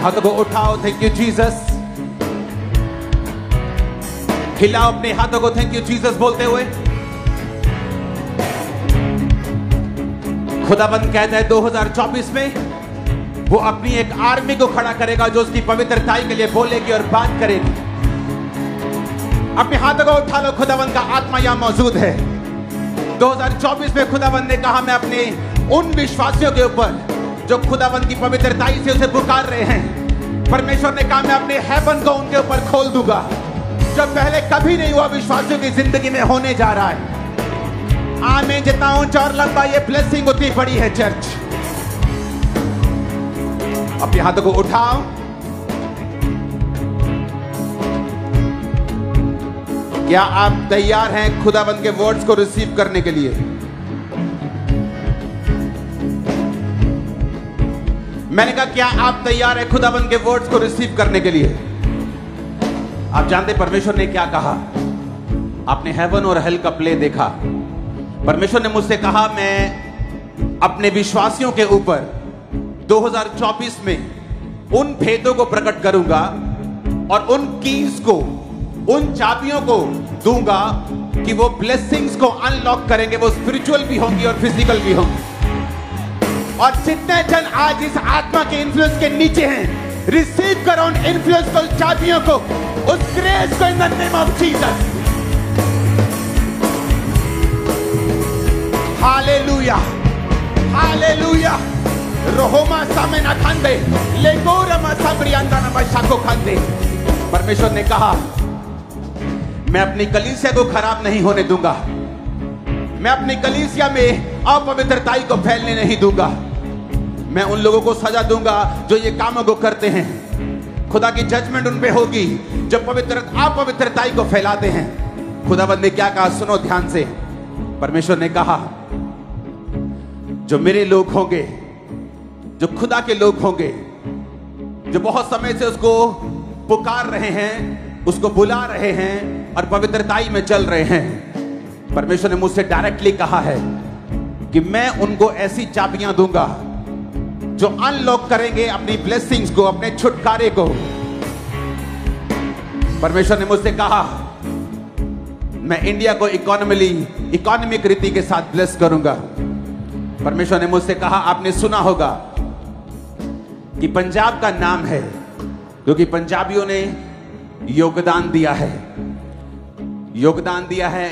हाथों को उठाओ, थैंक यू जीसस। हिलाओ अपने हाथों को थैंक यू जीसस बोलते हुए। खुदाबंद कहता है 2024 में वो अपनी एक आर्मी को खड़ा करेगा जो उसकी पवित्रताई के लिए बोलेगी और बात करेगी। अपने हाथों को उठा लो, खुदाबंद का आत्मा यहां मौजूद है। 2024 में खुदाबंद ने कहा मैं अपने उन विश्वासियों के ऊपर जो खुदाबंद की पवित्रताई से उसे पुकार रहे हैं, परमेश्वर ने कहा मैं अपने हेवन को उनके ऊपर खोल दूंगा जो पहले कभी नहीं हुआ विश्वासियों की जिंदगी में होने जा रहा है। आमीन। जितना ऊंचा और लंबा ये ब्लेसिंग उतनी बड़ी है चर्च। अपने हाथों को उठाओ। क्या आप तैयार हैं खुदाबंद के वर्ड्स को रिसीव करने के लिए? मैंने कहा क्या आप तैयार हैं खुदाबंद के वर्ड्स को रिसीव करने के लिए? आप जानते परमेश्वर ने क्या कहा? आपने हेवन और हेल का प्ले देखा। परमेश्वर ने मुझसे कहा मैं अपने विश्वासियों के ऊपर 2024 में उन भेदों को प्रकट करूंगा और उन कीज को, उन चाबियों को दूंगा कि वो ब्लेसिंग्स को अनलॉक करेंगे। वो स्पिरिचुअल भी होंगी और फिजिकल भी होंगी। और जितने जन आज इस आत्मा के इन्फ्लुएंस के नीचे हैं, रिसीव करो उन इन्फ्लुएंस को, चाबियों को, उस ग्रेस को in the name of Jesus. Hallelujah, hallelujah. रोहोमा सामेना खांदे, लेगोरमा साब्रियांदा ना बशाको खांदे। परमेश्वर ने कहा मैं अपनी कलीसिया को खराब नहीं होने दूंगा। मैं अपनी कलीसिया में अपवित्रताई को फैलने नहीं दूंगा। मैं उन लोगों को सजा दूंगा जो ये कामों को करते हैं। खुदा की जजमेंट उन पे होगी जो अपवित्रताई को फैलाते हैं। खुदाबंद ने क्या कहा? सुनो ध्यान से। परमेश्वर ने कहा जो मेरे लोग होंगे, जो खुदा के लोग होंगे, जो बहुत समय से उसको पुकार रहे हैं, उसको बुला रहे हैं और पवित्रताई में चल रहे हैं, परमेश्वर ने मुझसे डायरेक्टली कहा है कि मैं उनको ऐसी चाबियां दूंगा जो अनलॉक करेंगे अपनी ब्लेसिंग्स को, अपने छुटकारे को। परमेश्वर ने मुझसे कहा मैं इंडिया को इकोनॉमिक रीति के साथ ब्लेस करूंगा। परमेश्वर ने मुझसे कहा आपने सुना होगा कि पंजाब का नाम है क्योंकि पंजाबियों ने योगदान दिया है, योगदान दिया है,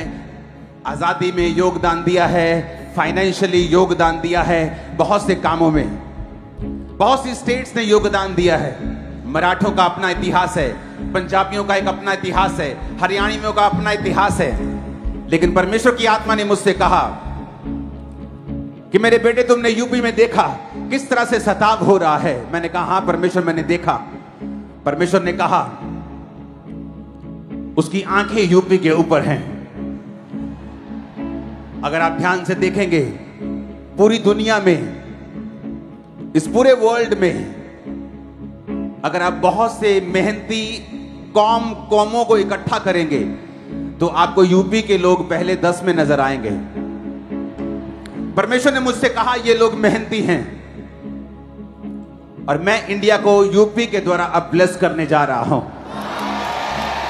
आजादी में योगदान दिया है, फाइनेंशियली योगदान दिया है, बहुत से कामों में बहुत सी स्टेट्स ने योगदान दिया है। मराठों का अपना इतिहास है, पंजाबियों का एक अपना इतिहास है, हरियाणवियों का अपना इतिहास है। लेकिन परमेश्वर की आत्मा ने मुझसे कहा कि मेरे बेटे तुमने यूपी में देखा किस तरह से सताव हो रहा है। मैंने कहा हाँ परमेश्वर मैंने देखा। परमेश्वर ने कहा उसकी आंखें यूपी के ऊपर हैं। अगर आप ध्यान से देखेंगे पूरी दुनिया में, इस पूरे वर्ल्ड में अगर आप बहुत से मेहनती कौमों को इकट्ठा करेंगे तो आपको यूपी के लोग पहले 10 में नजर आएंगे। परमेश्वर ने मुझसे कहा ये लोग मेहनती हैं और मैं इंडिया को यूपी के द्वारा अब ब्लेस करने जा रहा हूं।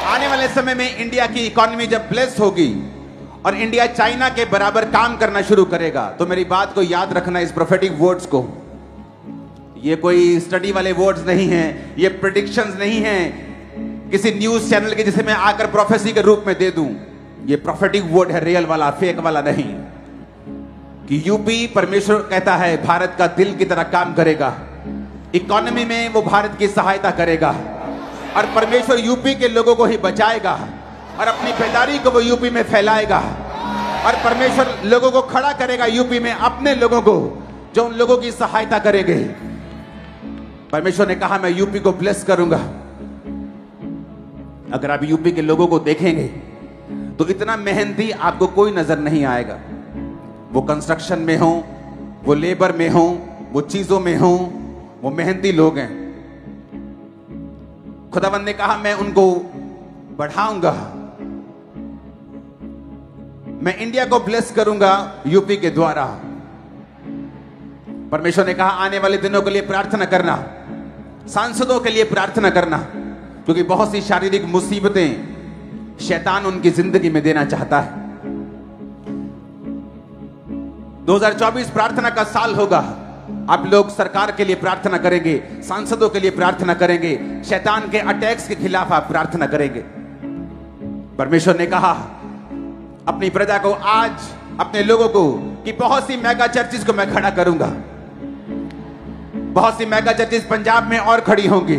आने वाले समय में इंडिया की इकोनॉमी जब ब्लेस होगी और इंडिया चाइना के बराबर काम करना शुरू करेगा, तो मेरी बात को याद रखना, इस प्रोफेटिक वर्ड्स को। ये कोई स्टडी वाले वर्ड्स नहीं हैं, ये प्रेडिक्शंस नहीं हैं किसी न्यूज चैनल के जिसे मैं आकर प्रोफेसी के रूप में दे दूं। ये प्रोफेटिक वर्ड है, रियल वाला, फेक वाला नहीं। कि यूपी, परमेश्वर कहता है, भारत का दिल की तरह काम करेगा। इकोनॉमी में वो भारत की सहायता करेगा और परमेश्वर यूपी के लोगों को ही बचाएगा और अपनी बेदारी को वो यूपी में फैलाएगा और परमेश्वर लोगों को खड़ा करेगा यूपी में, अपने लोगों को जो उन लोगों की सहायता करेंगे। परमेश्वर ने कहा मैं यूपी को ब्लेस करूंगा। अगर आप यूपी के लोगों को देखेंगे तो इतना मेहनती आपको कोई नजर नहीं आएगा। वो कंस्ट्रक्शन में हो, वो लेबर में हो, वो चीजों में हो, वो मेहनती लोग हैं। खुदावंद ने कहा मैं उनको बढ़ाऊंगा, मैं इंडिया को ब्लेस करूंगा यूपी के द्वारा। परमेश्वर ने कहा आने वाले दिनों के लिए प्रार्थना करना सांसदों के लिए प्रार्थना करना, क्योंकि बहुत सी शारीरिक मुसीबतें शैतान उनकी जिंदगी में देना चाहता है। 2024 प्रार्थना का साल होगा। आप लोग सरकार के लिए प्रार्थना करेंगे, सांसदों के लिए प्रार्थना करेंगे, शैतान के अटैक्स के खिलाफ आप प्रार्थना करेंगे। परमेश्वर ने कहा अपनी प्रजा को, आज अपने लोगों को, कि बहुत सी मेगा चर्चिस को मैं खड़ा करूंगा। बहुत सी मेगा चर्चिस पंजाब में और खड़ी होंगी।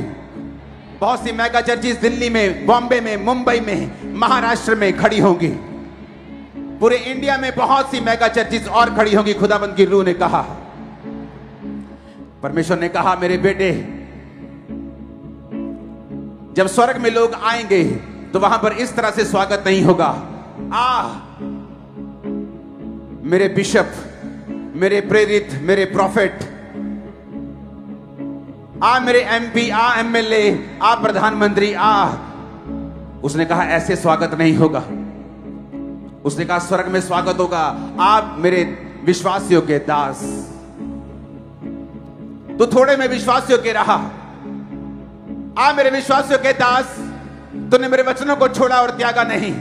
बहुत सी मेगा चर्चिस दिल्ली में, बॉम्बे में, मुंबई में, महाराष्ट्र में खड़ी होंगी। पूरे इंडिया में बहुत सी मेगा चर्चिस और खड़ी होंगी। खुदाबंद की रूह ने कहा, परमेश्वर ने कहा, मेरे बेटे, जब स्वर्ग में लोग आएंगे तो वहां पर इस तरह से स्वागत नहीं होगा। मेरे बिशप, मेरे प्रेरित, मेरे प्रॉफिट, मेरे एमपी, एमएलए, प्रधानमंत्री, उसने कहा ऐसे स्वागत नहीं होगा। उसने कहा स्वर्ग में स्वागत होगा, आप मेरे विश्वासियों के दास। तो थोड़े में विश्वासियों के रहा, मेरे विश्वासियों के दास, तूने मेरे वचनों को छोड़ा और त्यागा नहीं,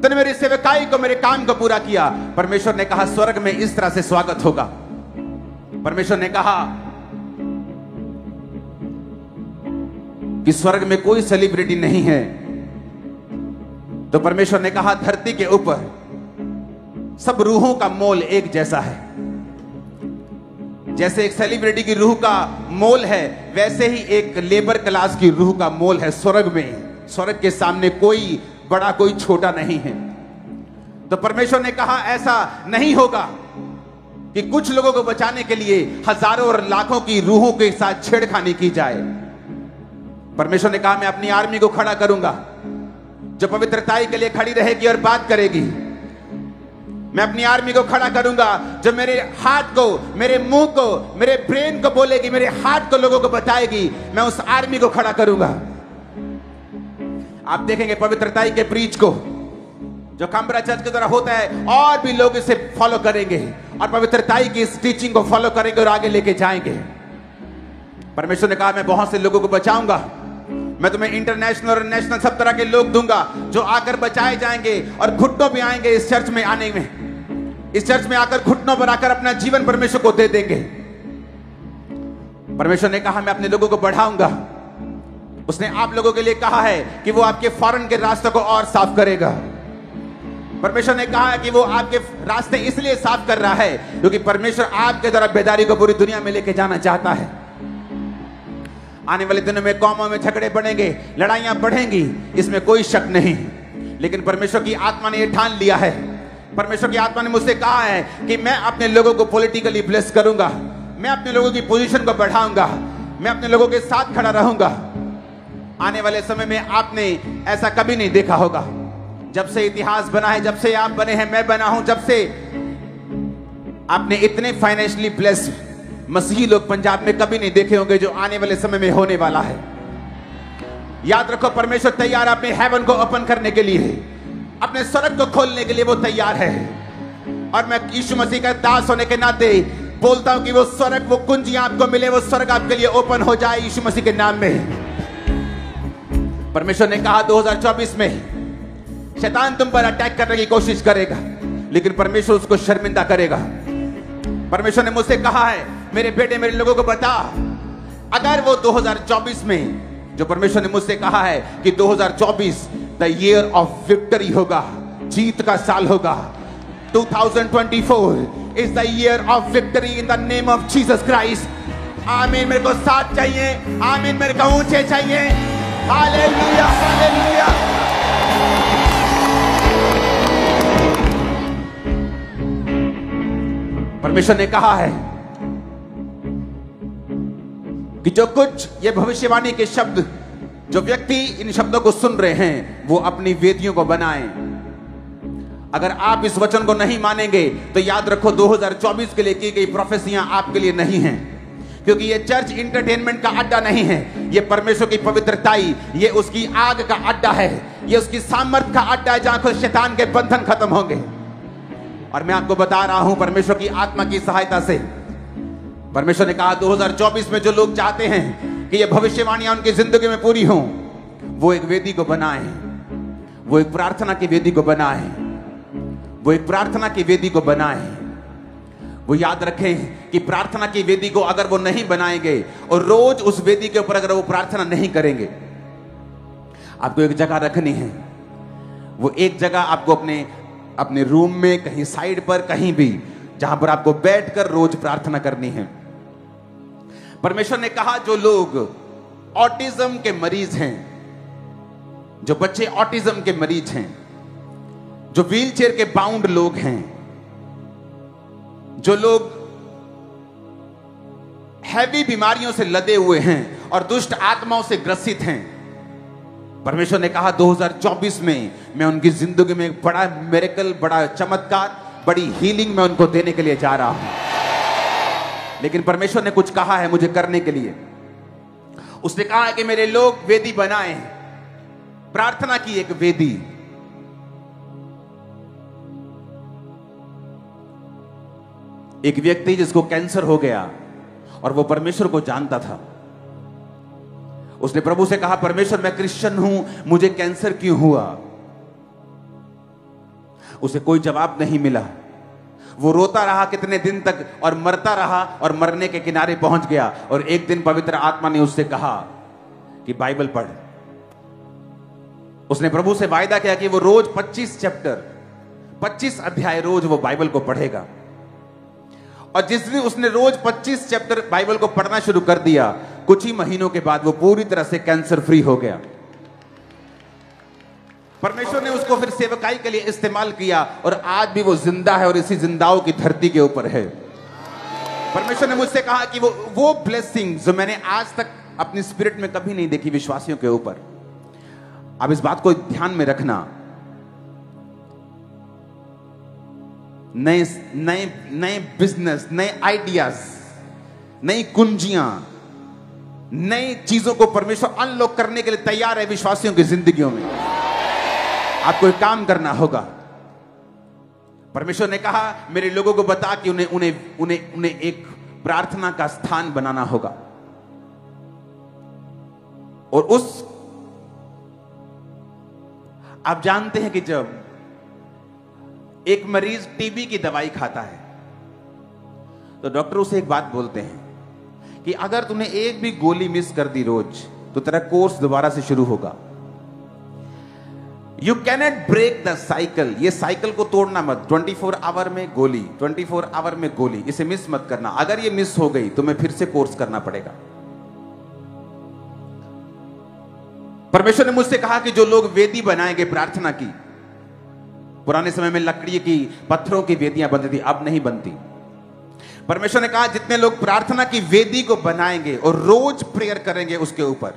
तूने मेरी सेवकाई को, मेरे काम को पूरा किया। परमेश्वर ने कहा स्वर्ग में इस तरह से स्वागत होगा। परमेश्वर ने कहा कि स्वर्ग में कोई सेलिब्रिटी नहीं है। तो परमेश्वर ने कहा धरती के ऊपर सब रूहों का मोल एक जैसा है। जैसे एक सेलिब्रिटी की रूह का मोल है, वैसे ही एक लेबर क्लास की रूह का मोल है स्वर्ग में। स्वर्ग के सामने कोई बड़ा, कोई छोटा नहीं है। तो परमेश्वर ने कहा ऐसा नहीं होगा कि कुछ लोगों को बचाने के लिए हजारों और लाखों की रूहों के साथ छेड़खानी की जाए। परमेश्वर ने कहा मैं अपनी आर्मी को खड़ा करूंगा जो पवित्रताई के लिए खड़ी रहेगी और बात करेगी। मैं अपनी आर्मी को खड़ा करूंगा जो मेरे हाथ को, मेरे मुंह को, मेरे ब्रेन को बोलेगी, मेरे हाथ को लोगों को बताएगी। मैं उस आर्मी को खड़ा करूंगा। आप देखेंगे पवित्रताई के प्रीच को जो काम्बरा चर्च के द्वारा होता है, और भी लोग इसे फॉलो करेंगे और पवित्रताई की इस टीचिंग को फॉलो करेंगे और आगे लेके जाएंगे। परमेश्वर ने कहा मैं बहुत से लोगों को बचाऊंगा। मैं तुम्हें इंटरनेशनल और नेशनल सब तरह के लोग दूंगा जो आकर बचाए जाएंगे और घुटनों पे आएंगे इस चर्च में आने में। इस चर्च में आकर घुटनों पर आकर अपना जीवन परमेश्वर को दे देंगे। परमेश्वर ने कहा मैं अपने लोगों को बढ़ाऊंगा। उसने आप लोगों के लिए कहा है कि वो आपके फॉरेन के रास्तों को और साफ करेगा। परमेश्वर ने कहा है कि वो आपके रास्ते इसलिए साफ कर रहा है क्योंकि परमेश्वर आपके द्वारा बेदारी को पूरी दुनिया में लेके जाना चाहता है। आने वाले दिनों में कौमों में झगड़े बढ़ेंगे, लड़ाइयां बढ़ेंगी, इसमें कोई शक नहीं। लेकिन परमेश्वर की आत्मा ने यह ठान लिया है, परमेश्वर की आत्मा ने मुझसे कहा है कि मैं अपने लोगों को पॉलिटिकली ब्लेस करूंगा, मैं अपने लोगों की पोजीशन को बढ़ाऊंगा, मैं अपने लोगों के साथ खड़ा रहूंगा। आने वाले समय में आपने ऐसा कभी नहीं देखा होगा। जब से इतिहास बना है, जब से आप बने हैं, मैं बना हूं, जब से आपने इतने फाइनेंशियली ब्लेस मसीही लोग पंजाब में कभी नहीं देखे होंगे जो आने वाले समय में होने वाला है। याद रखो परमेश्वर तैयार अपने हेवन को ओपन करने के लिए, अपने स्वर्ग को खोलने के लिए वो तैयार है। और मैं यीशु मसीह का दास होने के नाते बोलता हूं कि वो स्वर्ग, वो कुंजियां आपको मिले, वो स्वर्ग आपके लिए ओपन हो जाए यीशु मसीह के नाम में। परमेश्वर ने कहा 2024 में शैतान तुम पर अटैक करने की कोशिश करेगा, लेकिन परमेश्वर उसको शर्मिंदा करेगा। परमेश्वर ने मुझसे कहा है मेरे बेटे, मेरे लोगों को बता, अगर वो 2024 में, जो परमेश्वर ने मुझसे कहा है कि 2024 द ईयर ऑफ विक्ट्री होगा, जीत का साल होगा। 2024 is the year of victory in the name of Jesus Christ. आमीन। मेरे को साथ चाहिए, आमीन। मेरे को ऊंचे चाहिए। Hallelujah, hallelujah. परमेश्वर ने कहा है कि जो कुछ ये भविष्यवाणी के शब्द, जो व्यक्ति इन शब्दों को सुन रहे हैं, वो अपनी वेदियों को बनाएं। अगर आप इस वचन को नहीं मानेंगे तो याद रखो 2024 के लिए की गई प्रोफेसियां आपके लिए नहीं हैं, क्योंकि ये चर्च इंटरटेनमेंट का अड्डा नहीं है। ये परमेश्वर की पवित्रताई, ये उसकी आग का अड्डा है, ये उसकी सामर्थ का अड्डा है जहां खुद शैतान के बंधन खत्म होंगे। और मैं आपको बता रहा हूं परमेश्वर की आत्मा की सहायता से, परमेश्वर ने कहा 2024 में जो लोग चाहते हैं कि ये भविष्यवाणियां उनकी जिंदगी में पूरी हों, वो एक वेदी को बनाए, वो एक प्रार्थना की वेदी को बनाए, वो एक प्रार्थना की वेदी को बनाए। वो याद रखें कि प्रार्थना की वेदी को अगर वो नहीं बनाएंगे और रोज उस वेदी के ऊपर अगर वो प्रार्थना नहीं करेंगे, आपको एक जगह रखनी है। वो एक जगह आपको अपने रूम में, कहीं साइड पर, कहीं भी, जहां पर आपको बैठकर रोज प्रार्थना करनी है। परमेश्वर ने कहा जो लोग ऑटिज्म के मरीज हैं, जो बच्चे ऑटिज्म के मरीज हैं, जो व्हीलचेयर के बाउंड लोग हैं, जो लोग हैवी बीमारियों से लदे हुए हैं और दुष्ट आत्माओं से ग्रसित हैं, परमेश्वर ने कहा 2024 में मैं उनकी जिंदगी में एक बड़ा मिरेकल, बड़ा चमत्कार, बड़ी हीलिंग मैं उनको देने के लिए जा रहा हूं। लेकिन परमेश्वर ने कुछ कहा है मुझे करने के लिए। उसने कहा है कि मेरे लोग वेदी बनाए, प्रार्थना की एक वेदी। एक व्यक्ति जिसको कैंसर हो गया और वो परमेश्वर को जानता था, उसने प्रभु से कहा, परमेश्वर मैं क्रिश्चियन हूं, मुझे कैंसर क्यों हुआ? उसे कोई जवाब नहीं मिला। वो रोता रहा कितने दिन तक और मरता रहा और मरने के किनारे पहुंच गया। और एक दिन पवित्र आत्मा ने उससे कहा कि बाइबल पढ़। उसने प्रभु से वायदा किया कि वो रोज 25 अध्याय रोज वो बाइबल को पढ़ेगा। और जिस दिन उसने रोज 25 चैप्टर बाइबल को पढ़ना शुरू कर दिया, कुछ ही महीनों के बाद वो पूरी तरह से कैंसर फ्री हो गया। परमेश्वर ने उसको फिर सेवकाई के लिए इस्तेमाल किया और आज भी वो जिंदा है और इसी जिंदाओं की धरती के ऊपर है। परमेश्वर ने मुझसे कहा कि वो ब्लेसिंग जो मैंने आज तक अपनी स्पिरिट में कभी नहीं देखी विश्वासियों के ऊपर, अब इस बात को ध्यान में रखना। नए बिजनेस, नए आइडियाज, नई कुंजियां, नई चीजों को परमेश्वर अनलॉक करने के लिए तैयार है विश्वासियों की जिंदगियों में। आपको एक काम करना होगा। परमेश्वर ने कहा मेरे लोगों को बता कि उन्हें एक प्रार्थना का स्थान बनाना होगा। और आप जानते हैं कि जब एक मरीज टीबी की दवाई खाता है तो डॉक्टर उसे एक बात बोलते हैं कि अगर तूने एक भी गोली मिस कर दी रोज तो तेरा कोर्स दोबारा से शुरू होगा। You cannot break the cycle. ये साइकिल को तोड़ना मत। 24 आवर में गोली, 24 आवर में गोली, इसे मिस मत करना। अगर ये मिस हो गई तो मैं फिर से कोर्स करना पड़ेगा। परमेश्वर ने मुझसे कहा कि जो लोग वेदी बनाएंगे प्रार्थना की, पुराने समय में लकड़ी की, पत्थरों की वेदियां बनती थी, अब नहीं बनती। परमेश्वर ने कहा जितने लोग प्रार्थना की वेदी को बनाएंगे और रोज प्रेयर करेंगे उसके ऊपर,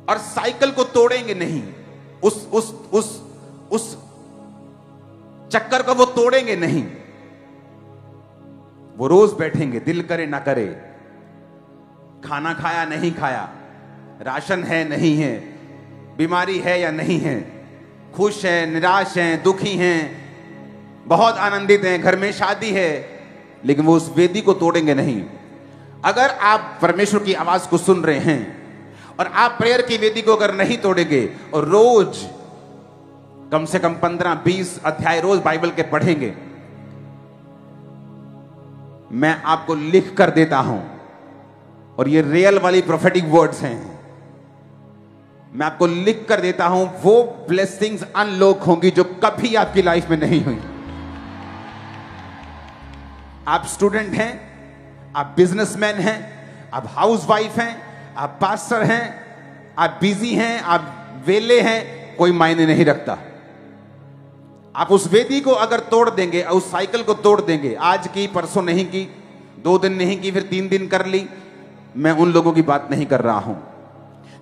और साइकिल को तोड़ेंगे नहीं, उस चक्कर को वो तोड़ेंगे नहीं, वो रोज बैठेंगे, दिल करे ना करे, खाना खाया नहीं खाया, राशन है नहीं है, बीमारी है या नहीं है, खुश है, निराश हैं, दुखी हैं, बहुत आनंदित हैं, घर में शादी है, लेकिन वो उस वेदी को तोड़ेंगे नहीं। अगर आप परमेश्वर की आवाज को सुन रहे हैं और आप प्रेयर की वेदी को अगर नहीं तोड़ेंगे और रोज कम से कम 15-20 अध्याय रोज बाइबल के पढ़ेंगे, मैं आपको लिख कर देता हूं, और ये रियल वाली प्रोफेटिक वर्ड्स हैं, मैं आपको लिख कर देता हूं, वो ब्लेसिंग्स अनलॉक होंगी जो कभी आपकी लाइफ में नहीं हुई। आप स्टूडेंट हैं, आप बिजनेसमैन हैं, आप हाउसवाइफ हैं, आप पास्टर हैं, आप बिजी हैं, आप वेले हैं, कोई मायने नहीं रखता। आप उस वेदी को अगर तोड़ देंगे, उस साइकिल को तोड़ देंगे, आज की, परसों नहीं की, 2 दिन नहीं की, फिर 3 दिन कर ली, मैं उन लोगों की बात नहीं कर रहा हूं।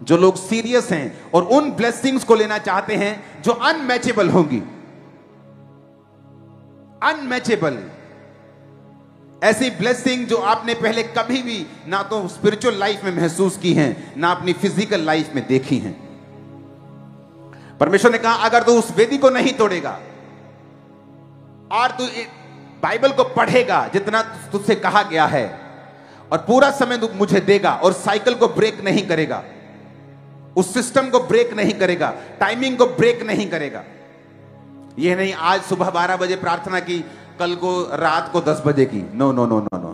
जो लोग सीरियस हैं और उन ब्लेसिंग्स को लेना चाहते हैं जो अनमैचेबल होंगी, अनमैचेबल, ऐसी ब्लेसिंग जो आपने पहले कभी भी ना तो स्पिरिचुअल लाइफ में महसूस की हैं, ना अपनी फिजिकल लाइफ में देखी हैं। परमेश्वर ने कहा अगर तू उस वेदी को नहीं तोड़ेगा और तू बाइबल को पढ़ेगा जितना तुझसे कहा गया है, और पूरा समय तू मुझे देगा, और साइकिल को ब्रेक नहीं करेगा, उस सिस्टम को ब्रेक नहीं करेगा, टाइमिंग को ब्रेक नहीं करेगा। यह नहीं आज सुबह 12 बजे प्रार्थना की, कल को रात को 10 बजे की। No no no no no.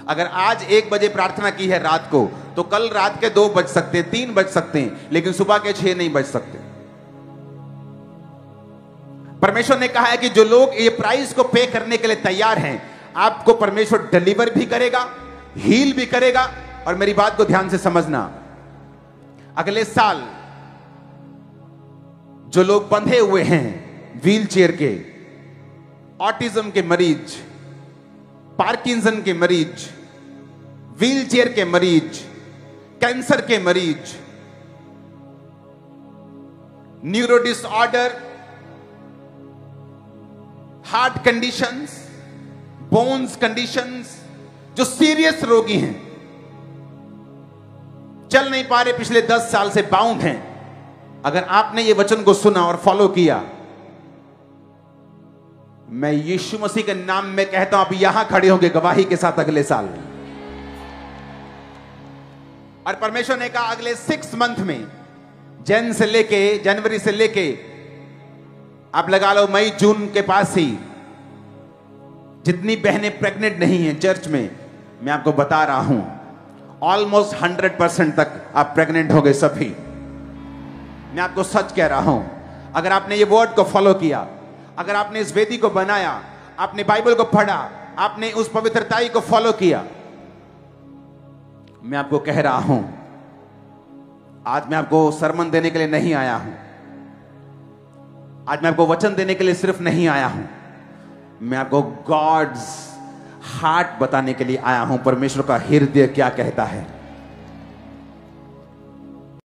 अगर आज 1 बजे प्रार्थना की है रात को, तो कल रात के 2 बज सकते हैं, 3 बज सकते हैं, लेकिन सुबह के 6 नहीं बज सकते। परमेश्वर ने कहा है कि जो लोग ये प्राइस को पे करने के लिए तैयार हैं, आपको परमेश्वर डिलीवर भी करेगा, हील भी करेगा। और मेरी बात को ध्यान से समझना, अगले साल जो लोग बंधे हुए हैं व्हील चेयर के, ऑटिज्म के मरीज, पार्किंसन के मरीज, व्हील चेयर के मरीज, कैंसर के मरीज, neuro disorder, heart conditions, bones conditions, जो सीरियस रोगी हैं, चल नहीं पा रहे, पिछले 10 साल से बाउंड हैं, अगर आपने ये वचन को सुना और फॉलो किया, मैं यीशु मसीह के नाम में कहता हूं, आप यहां खड़े होंगे गवाही के साथ अगले साल। और परमेश्वर ने कहा अगले 6 मंथ में, जनवरी से लेके आप लगा लो मई जून के पास ही, जितनी बहनें प्रेग्नेंट नहीं हैं चर्च में, मैं आपको बता रहा हूं ऑलमोस्ट 100% तक आप प्रेग्नेंट हो गए सभी। मैं आपको सच कह रहा हूं, अगर आपने ये वर्ड को फॉलो किया, अगर आपने इस वेदी को बनाया, आपने बाइबल को पढ़ा, आपने उस पवित्रताई को फॉलो किया, मैं आपको कह रहा हूं, आज मैं आपको सरमन देने के लिए नहीं आया हूं, आज मैं आपको वचन देने के लिए सिर्फ नहीं आया हूं, मैं आपको गॉड्स हार्ट बताने के लिए आया हूं, परमेश्वर का हृदय क्या कहता है।